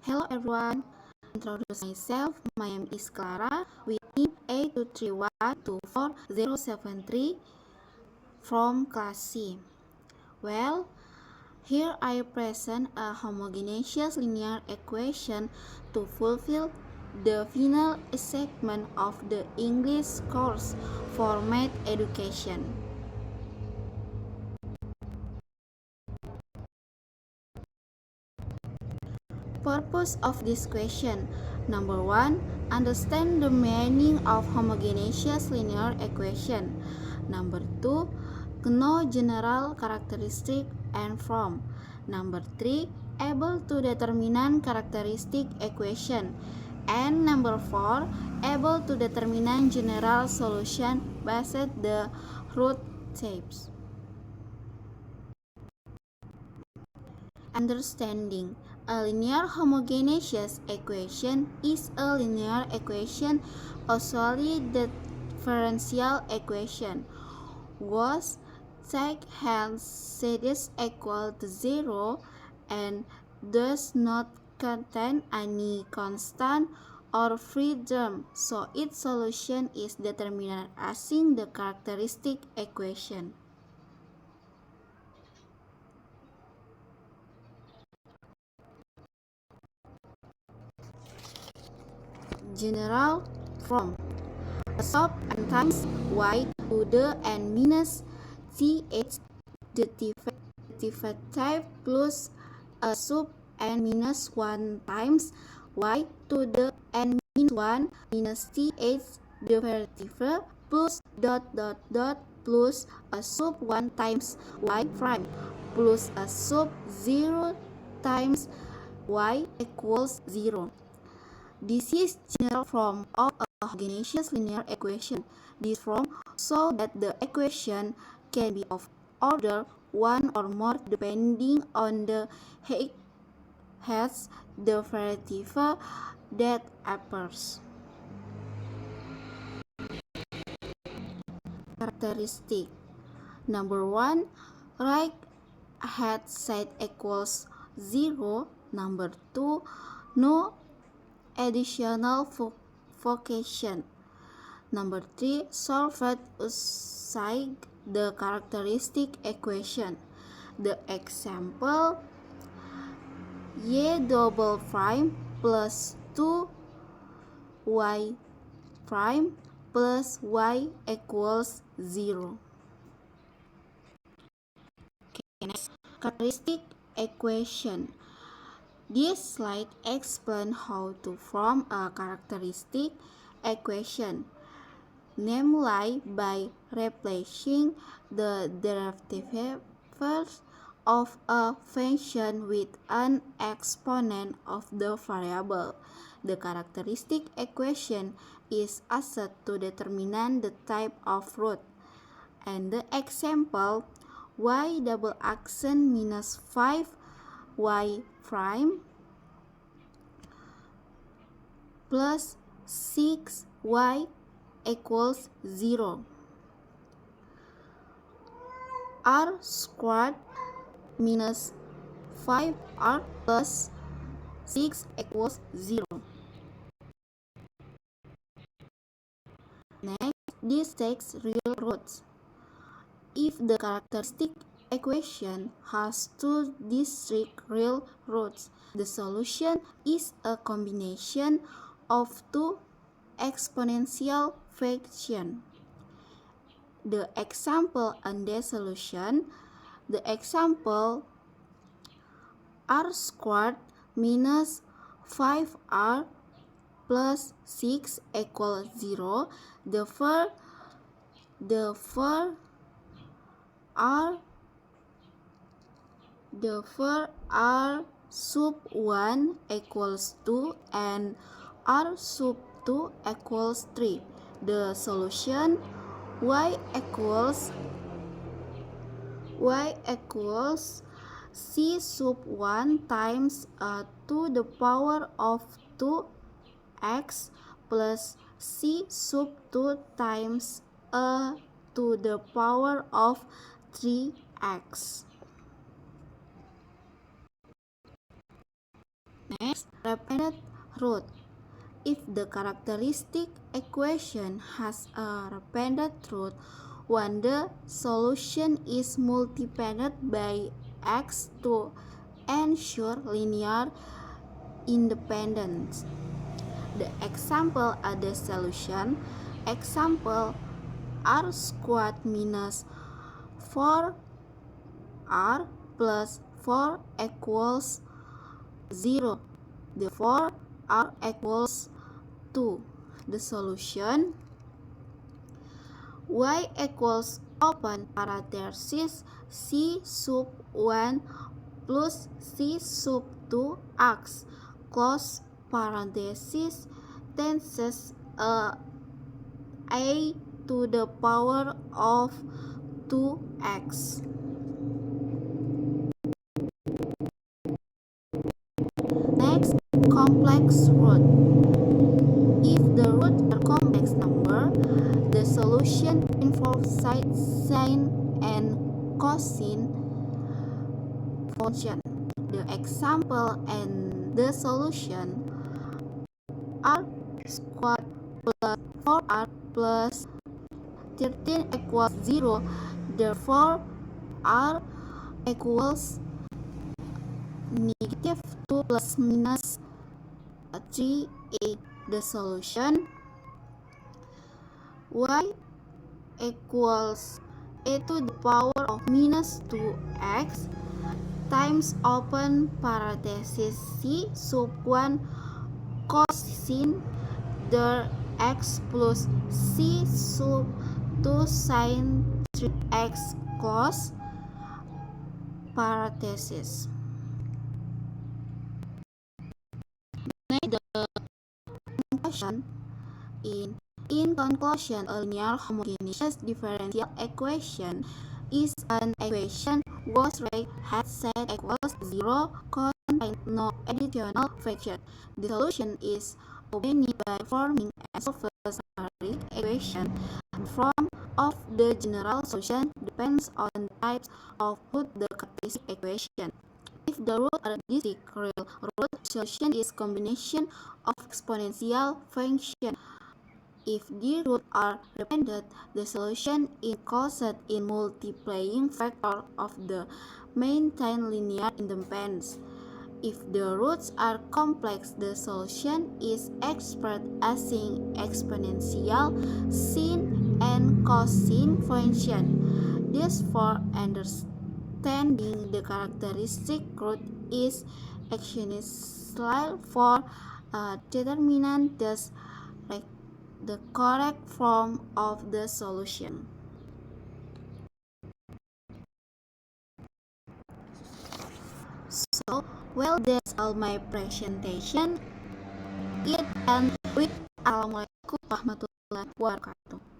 Hello everyone, introduce myself. My name is Clara with NIM A2312407 from class C. Well, here I present a homogeneous linear equation to fulfill the final segment of the English course for math education. Purpose of this question: number 1, understand the meaning of homogeneous linear equation. Number 2, know general characteristic and form. Number 3, able to determine characteristic equation. And number 4, able to determine general solution based the root shapes. Understanding: a linear homogeneous equation is a linear equation, usually the differential equation, whose secant is equal to 0 and does not contain any constant or free term, so its solution is determined using the characteristic equation. General form: a sub n times y to the n minus th the derivative plus a sub n minus 1 times y to the n minus 1 minus th derivative plus plus a sub 1 times y prime plus a sub 0 times y equals 0. This is general form of a homogeneous linear equation. This form shows that the equation can be of order 1 or more depending on the derivative that appears. Characteristic: number 1, right hand side equals 0. Number 2, no additional function. Number 3, solve using the characteristic equation. The example: y double prime plus 2y prime plus y equals 0. Okay, next, characteristic equation. This slide explains how to form a characteristic equation, namely by replacing the derivatives of a function with an exponent of the variable. The characteristic equation is used to determine the type of root. And the example: y double accent minus 5y prime plus 6y equals 0. R squared minus 5r plus 6 equals 0. Next, this takes real roots. If the characteristic equation has two distinct real roots, the solution is a combination of two exponential functions. The example and the solution: the example r squared minus 5r plus 6 equals 0. The first r sub 1 equals 2 and r sub 2 equals 3. The solution: y equals c sub 1 times to the power of 2x plus c sub 2 times to the power of 3x. Next, Next, repeated root. If the characteristic equation has a repeated root, when the solution is multiplied by x to ensure linear independence. The example ada solution. Example r squared minus 4r plus 4 equals 0. Therefore, r equals 2. The solution y equals open parenthesis c sub 1 plus c sub 2 x close parenthesis tenses a to the power of 2x. Next, complex root. If the roots are complex number, the solution involves sine and cosine function. The example and the solution r squared plus 4r plus 13 equals 0. Therefore, r equals negative 2 plus minus 3a. The solution y equals a to the power of minus 2x times open parenthesis c sub 1 cosine the x plus c sub 2 sine 3x close parenthesis. Next, the conclusion. In conclusion, a linear homogeneous differential equation is an equation whose rate has set equals 0, contains no additional fraction. The solution is obtained by forming a self-summary equation. The form of the general solution depends on the types of root the characteristic equation. If the roots are distinct real root, solution is combination of exponential function. If the roots are dependent, the solution is caused in multiplying factor of the maintain linear independence. If the roots are complex, the solution is expressed as an exponential sine and cosine function. Thus, for understanding the characteristic root is essential for determining the correct form of the solution. So, well, that's all my presentation. It ends with Assalamualaikum warahmatullahi wabarakatuh.